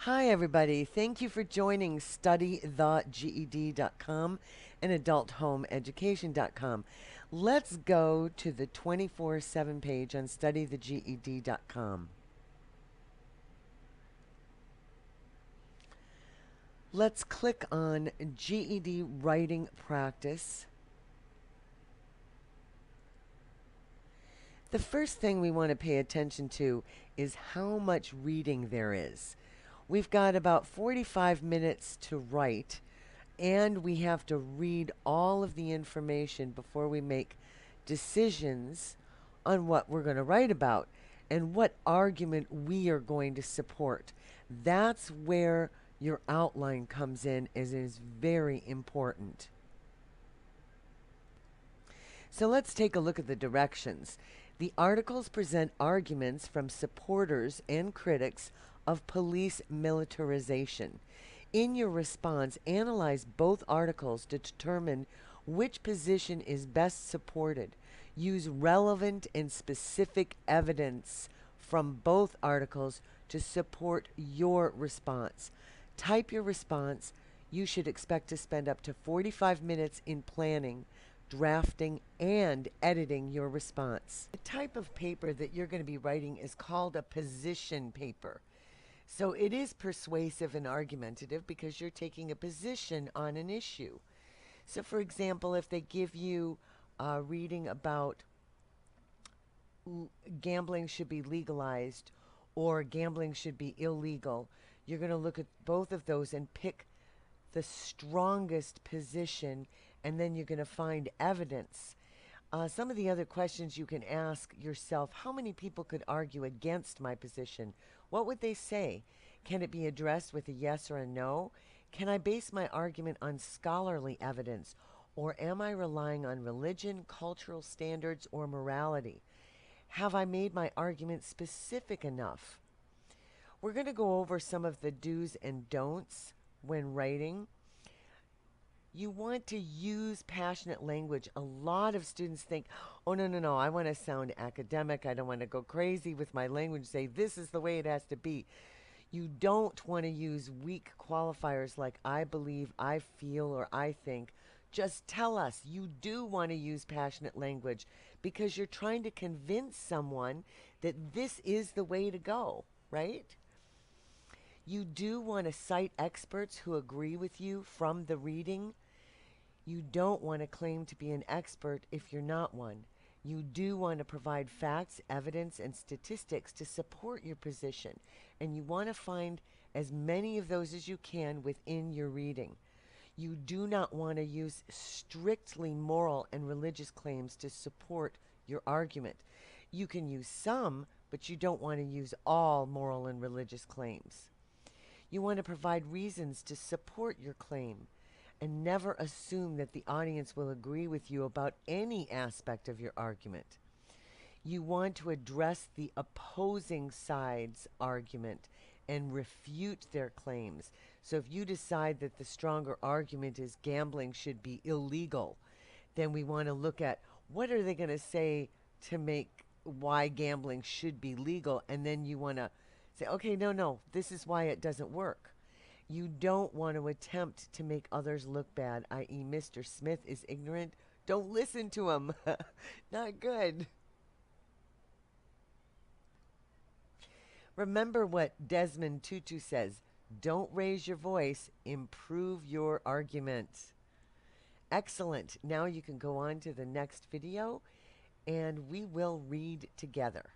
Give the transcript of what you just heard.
Hi, everybody. Thank you for joining StudyTheGED.com and AdultHomeEducation.com. Let's go to the 24/7 page on StudyTheGED.com. Let's click on GED Writing Practice. The first thing we want to pay attention to is how much reading there is. We've got about 45 minutes to write, and we have to read all of the information before we make decisions on what we're going to write about and what argument we are going to support. That's where your outline comes in, as it is very important. So let's take a look at the directions. The articles present arguments from supporters and critics of police militarization. In your response, analyze both articles to determine which position is best supported. Use relevant and specific evidence from both articles to support your response. Type your response. You should expect to spend up to 45 minutes in planning, drafting, and editing your response. The type of paper that you're going to be writing is called a position paper. So it is persuasive and argumentative because you're taking a position on an issue. So for example, if they give you reading about gambling should be legalized or gambling should be illegal, you're going to look at both of those and pick the strongest position, and then you're going to find evidence. Some of the other questions you can ask yourself: how many people could argue against my position? What would they say? Can it be addressed with a yes or a no? Can I base my argument on scholarly evidence, or am I relying on religion, cultural standards, or morality? Have I made my argument specific enough? We're going to go over some of the do's and don'ts when writing. You want to use passionate language. A lot of students think, oh, no, I want to sound academic. I don't want to go crazy with my language, say this is the way it has to be. You don't want to use weak qualifiers like I believe, I feel, or I think. Just tell us you do want to use passionate language because you're trying to convince someone that this is the way to go, right? You do want to cite experts who agree with you from the reading. You don't want to claim to be an expert if you're not one. You do want to provide facts, evidence, and statistics to support your position, and you want to find as many of those as you can within your reading. You do not want to use strictly moral and religious claims to support your argument. You can use some, but you don't want to use all moral and religious claims. You want to provide reasons to support your claim, and never assume that the audience will agree with you about any aspect of your argument. You want to address the opposing side's argument and refute their claims. So if you decide that the stronger argument is gambling should be illegal, then we want to look at what are they going to say to make why gambling should be legal, and then you want to say, okay, no, this is why it doesn't work. You don't want to attempt to make others look bad, i.e. Mr. Smith is ignorant. Don't listen to him. Not good. Remember what Desmond Tutu says: don't raise your voice, improve your argument. Excellent. Now you can go on to the next video and we will read together.